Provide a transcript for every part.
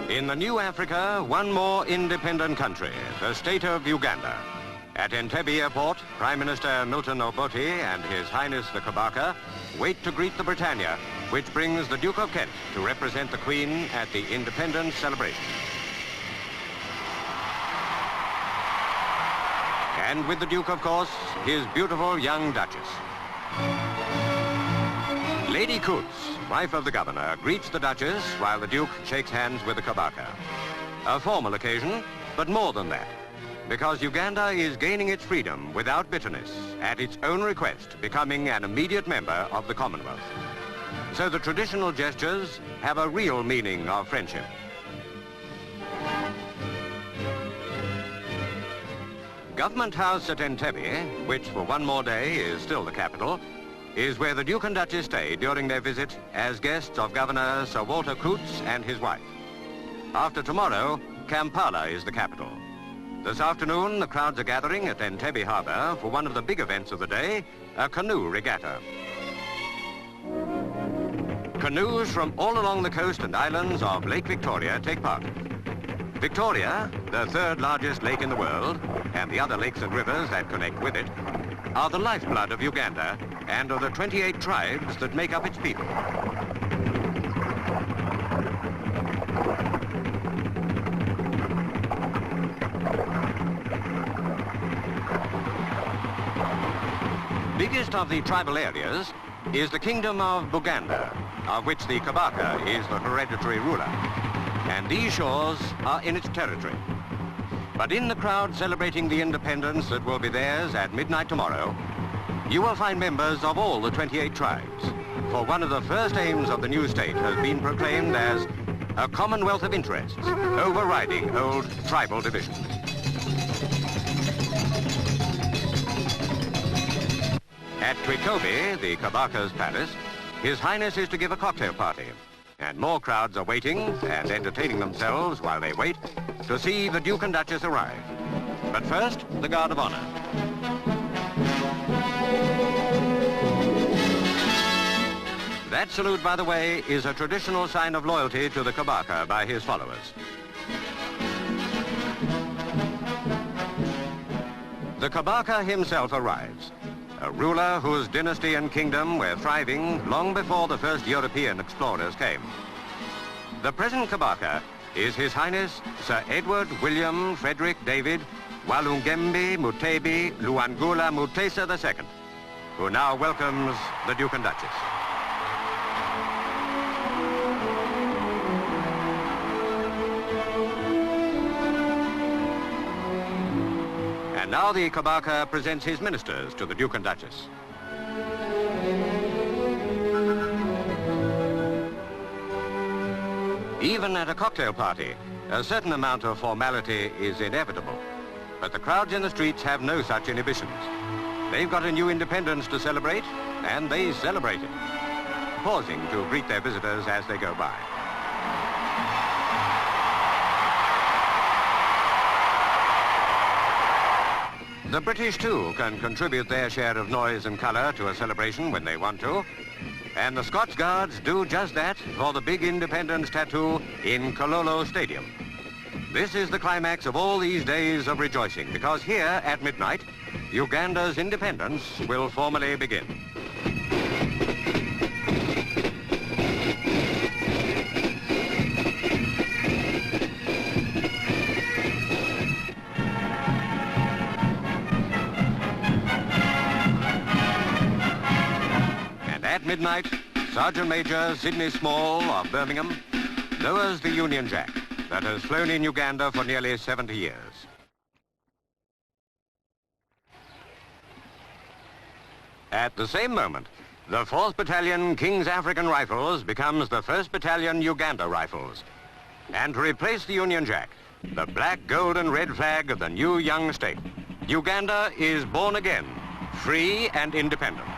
In the new Africa, one more independent country, the state of Uganda. At Entebbe Airport, Prime Minister Milton Obote and His Highness the Kabaka wait to greet the Britannia, which brings the Duke of Kent to represent the Queen at the independence celebration. And with the Duke, of course, his beautiful young Duchess. Lady Coutts, wife of the Governor, greets the Duchess while the Duke shakes hands with the Kabaka. A formal occasion, but more than that, because Uganda is gaining its freedom without bitterness, at its own request, becoming an immediate member of the Commonwealth. So the traditional gestures have a real meaning of friendship. Government House at Entebbe, which for one more day is still the capital, is where the Duke and Duchess stay during their visit as guests of Governor Sir Walter Coutts and his wife. After tomorrow, Kampala is the capital. This afternoon, the crowds are gathering at Entebbe Harbour for one of the big events of the day, a canoe regatta. Canoes from all along the coast and islands of Lake Victoria take part. Victoria, the third largest lake in the world, and the other lakes and rivers that connect with it, are the lifeblood of Uganda and of the 28 tribes that make up its people. Biggest of the tribal areas is the Kingdom of Buganda, of which the Kabaka is the hereditary ruler. And these shores are in its territory. But in the crowd celebrating the independence that will be theirs at midnight tomorrow, you will find members of all the 28 tribes. For one of the first aims of the new state has been proclaimed as a commonwealth of interests, overriding old tribal divisions. At Twikobi, the Kabaka's palace, His Highness is to give a cocktail party. And more crowds are waiting and entertaining themselves while they wait to see the Duke and Duchess arrive. But first, the Guard of Honor. That salute, by the way, is a traditional sign of loyalty to the Kabaka by his followers. The Kabaka himself arrives, a ruler whose dynasty and kingdom were thriving long before the first European explorers came. The present Kabaka is His Highness Sir Edward William Frederick David Walungembe Mutebi Luangula Mutesa II, who now welcomes the Duke and Duchess. And now the Kabaka presents his ministers to the Duke and Duchess. Even at a cocktail party, a certain amount of formality is inevitable. But the crowds in the streets have no such inhibitions. They've got a new independence to celebrate, and they celebrate it, pausing to greet their visitors as they go by. The British, too, can contribute their share of noise and colour to a celebration when they want to. And the Scots Guards do just that for the big independence tattoo in Kololo Stadium. This is the climax of all these days of rejoicing, because here at midnight, Uganda's independence will formally begin. At midnight, Sergeant Major Sidney Small of Birmingham lowers the Union Jack that has flown in Uganda for nearly 70 years. At the same moment, the 4th Battalion King's African Rifles becomes the 1st Battalion Uganda Rifles. And to replace the Union Jack, the black, gold and red flag of the new young state, Uganda is born again, free and independent.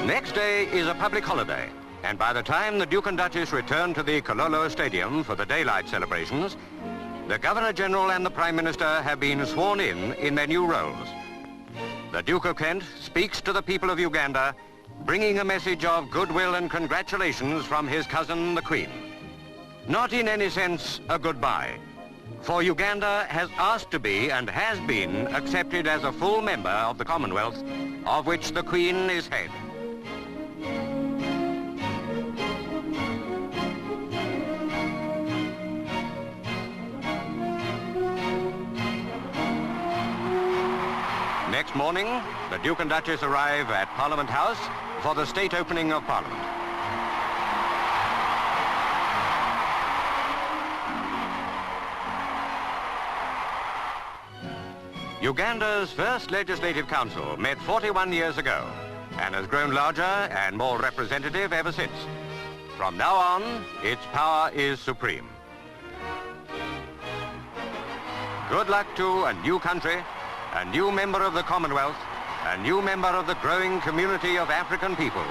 Next day is a public holiday, and by the time the Duke and Duchess return to the Kololo Stadium for the daylight celebrations, the Governor-General and the Prime Minister have been sworn in their new roles. the Duke of Kent speaks to the people of Uganda, bringing a message of goodwill and congratulations from his cousin, the Queen. Not in any sense a goodbye, for Uganda has asked to be and has been accepted as a full member of the Commonwealth, of which the Queen is head. Next morning, the Duke and Duchess arrive at Parliament House for the state opening of Parliament. Uganda's first Legislative Council met 41 years ago and has grown larger and more representative ever since. From now on, its power is supreme. Good luck to a new country, a new member of the Commonwealth, a new member of the growing community of African peoples.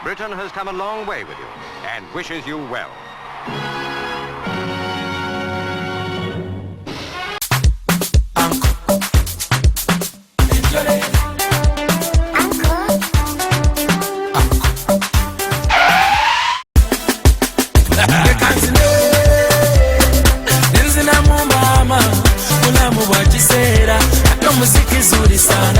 Britain has come a long way with you and wishes you well. Muziki zuri sana